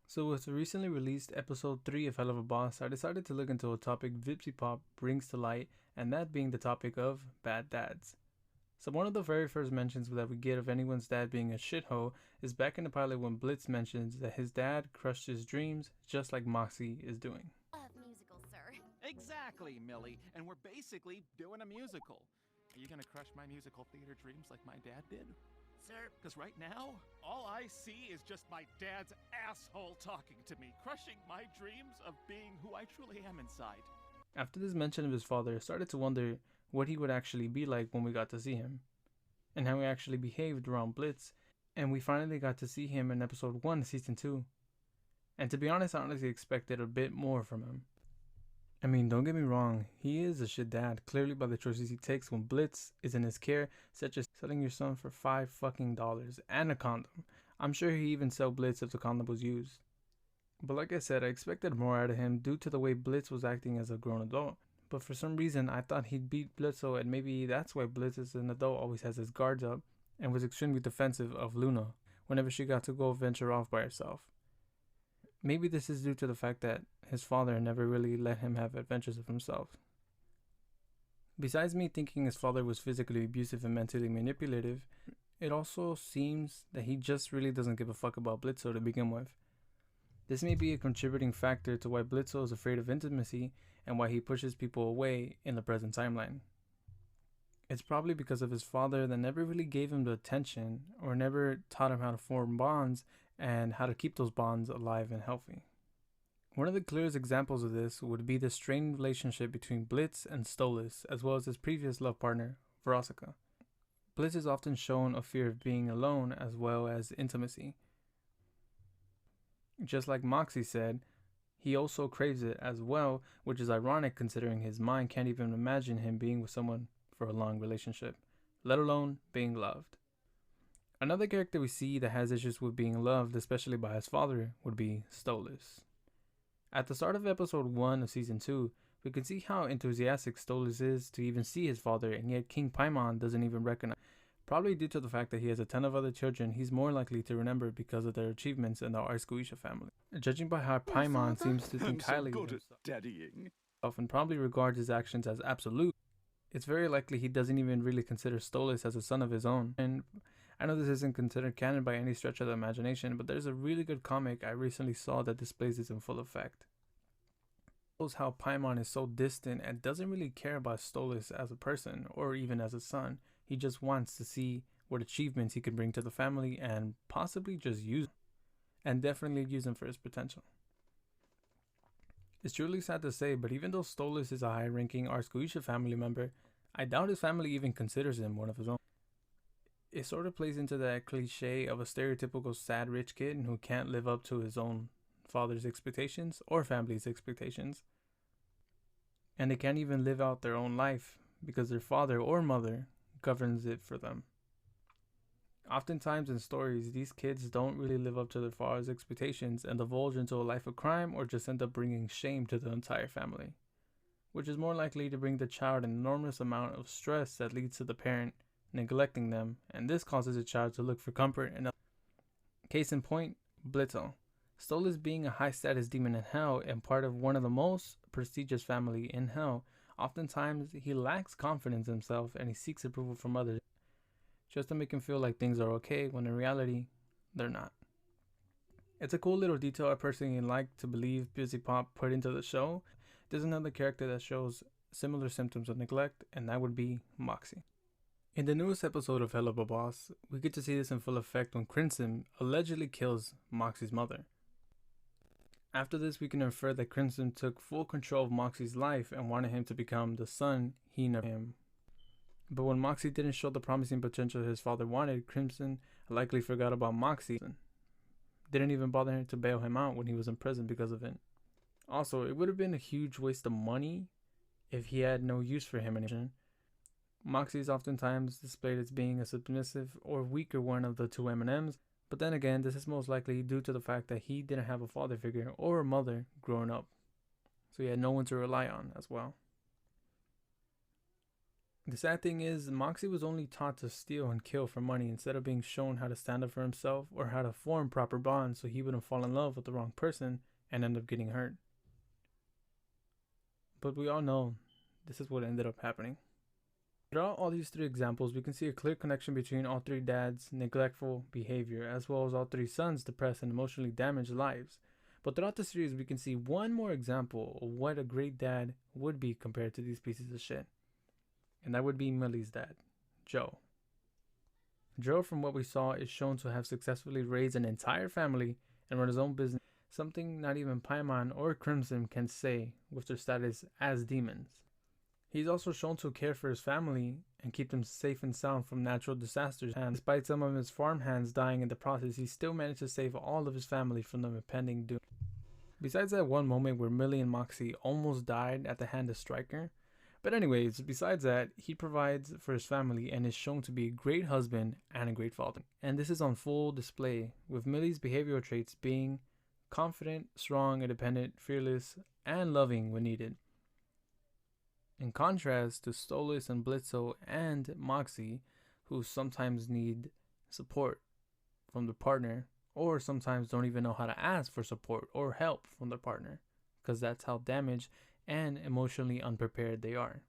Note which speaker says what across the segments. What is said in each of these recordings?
Speaker 1: So with the recently released episode 3 of Hell of a Boss, I decided to look into a topic VipsyPop brings to light, and that being the topic of bad dads. So one of the very first mentions that we get of anyone's dad being a shithole is back in the pilot when Blitz mentions that his dad crushed his dreams just like Moxie is doing.
Speaker 2: Musical, sir.
Speaker 3: Exactly, Millie, and we're basically doing a musical. Are you gonna crush my musical theater dreams like my dad did?
Speaker 4: Sir,
Speaker 3: Because right now, all I see is just my dad's asshole talking to me, crushing my dreams of being who I truly am inside.
Speaker 1: After this mention of his father, I started to wonder what he would actually be like when we got to see him, and how he actually behaved around Blitz, and we finally got to see him in episode 1 of season 2. And to be honest, I honestly expected a bit more from him. I mean, don't get me wrong, he is a shit dad, clearly by the choices he takes when Blitz is in his care, such as selling your son for $5 and a condom. I'm sure he even sell Blitz if the condom was used. But like I said, I expected more out of him due to the way Blitz was acting as a grown adult. But for some reason, I thought he'd beat Blitzo, and maybe that's why Blitz as an adult always has his guards up, and was extremely defensive of Luna whenever she got to go venture off by herself. Maybe this is due to the fact that his father never really let him have adventures of himself. Besides me thinking his father was physically abusive and mentally manipulative, it also seems that he just really doesn't give a fuck about Blitzo to begin with. This may be a contributing factor to why Blitzo is afraid of intimacy and why he pushes people away in the present timeline. It's probably because of his father that never really gave him the attention or never taught him how to form bonds and how to keep those bonds alive and healthy. One of the clearest examples of this would be the strained relationship between Blitz and Stolas, as well as his previous love partner, Veronica. Blitz is often shown a fear of being alone as well as intimacy. Just like Moxie said, he also craves it as well, which is ironic considering his mind can't even imagine him being with someone for a long relationship, let alone being loved. Another character we see that has issues with being loved, especially by his father, would be Stolas. At the start of episode 1 of season 2, we can see how enthusiastic Stolas is to even see his father, and yet King Paimon doesn't even recognize. Probably due to the fact that he has a ton of other children, he's more likely to remember because of their achievements in the Arscuisha family. Judging by how Paimon seems to think highly of himself and probably regards his actions as absolute, it's very likely he doesn't even really consider Stolas as a son of his own. And I know this isn't considered canon by any stretch of the imagination, but there's a really good comic I recently saw that displays this in full effect. It shows how Paimon is so distant and doesn't really care about Stolas as a person or even as a son. He just wants to see what achievements he can bring to the family and possibly just use them, and definitely use them for his potential. It's truly sad to say, but even though Stolas is a high-ranking Arscuisha family member, I doubt his family even considers him one of his own. It sort of plays into that cliche of a stereotypical sad rich kid who can't live up to his own father's expectations or family's expectations. And they can't even live out their own life because their father or mother governs it for them. Oftentimes in stories, these kids don't really live up to their father's expectations and divulge into a life of crime or just end up bringing shame to the entire family, which is more likely to bring the child an enormous amount of stress that leads to the parent neglecting them, and this causes the child to look for comfort in others. Case in point, Blitzo. Stolas being a high status demon in hell and part of one of the most prestigious family in hell, oftentimes he lacks confidence in himself and he seeks approval from others just to make him feel like things are okay when in reality, they're not. It's a cool little detail I personally like to believe VipsyPop put into the show. There's another character that shows similar symptoms of neglect, and that would be Moxie. In the newest episode of Hell of a Boss, we get to see this in full effect when Crimson allegedly kills Moxie's mother. After this, we can infer that Crimson took full control of Moxie's life and wanted him to become the son he never him. But when Moxie didn't show the promising potential his father wanted, Crimson likely forgot about Moxie. Didn't even bother to bail him out when he was in prison because of it. Also, it would have been a huge waste of money if he had no use for him anymore. Moxie is oftentimes displayed as being a submissive or weaker one of the two M&Ms, but then again, this is most likely due to the fact that he didn't have a father figure or a mother growing up, so he had no one to rely on as well. The sad thing is, Moxie was only taught to steal and kill for money instead of being shown how to stand up for himself or how to form proper bonds so he wouldn't fall in love with the wrong person and end up getting hurt. But we all know this is what ended up happening. Throughout all these three examples, we can see a clear connection between all three dads' neglectful behavior, as well as all three sons' depressed and emotionally damaged lives. But throughout the series, we can see one more example of what a great dad would be compared to these pieces of shit. And that would be Millie's dad, Joe. Joe, from what we saw, is shown to have successfully raised an entire family and run his own business, something not even Paimon or Crimson can say with their status as demons. He's also shown to care for his family and keep them safe and sound from natural disasters, and despite some of his farm hands dying in the process, he still managed to save all of his family from the impending doom. Besides that one moment where Millie and Moxie almost died at the hand of Stryker. But anyways, besides that, he provides for his family and is shown to be a great husband and a great father. And this is on full display, with Millie's behavioral traits being confident, strong, independent, fearless, and loving when needed. In contrast to Stolas and Blitzo and Moxie, who sometimes need support from the partner, or sometimes don't even know how to ask for support or help from their partner, because that's how damaged and emotionally unprepared they are.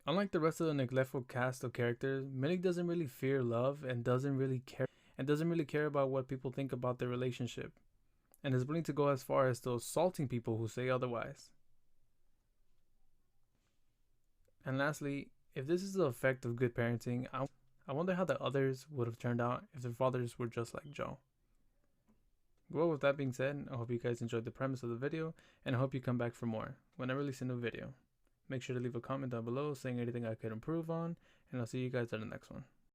Speaker 1: Unlike the rest of the neglectful cast of characters, Millie doesn't really fear love and doesn't really care about what people think about their relationship, and is willing to go as far as to assaulting people who say otherwise. And lastly, if this is the effect of good parenting, I wonder how the others would have turned out if their fathers were just like Joe. Well, with that being said, I hope you guys enjoyed the premise of the video, and I hope you come back for more when I release a new video. Make sure to leave a comment down below saying anything I could improve on, and I'll see you guys in the next one.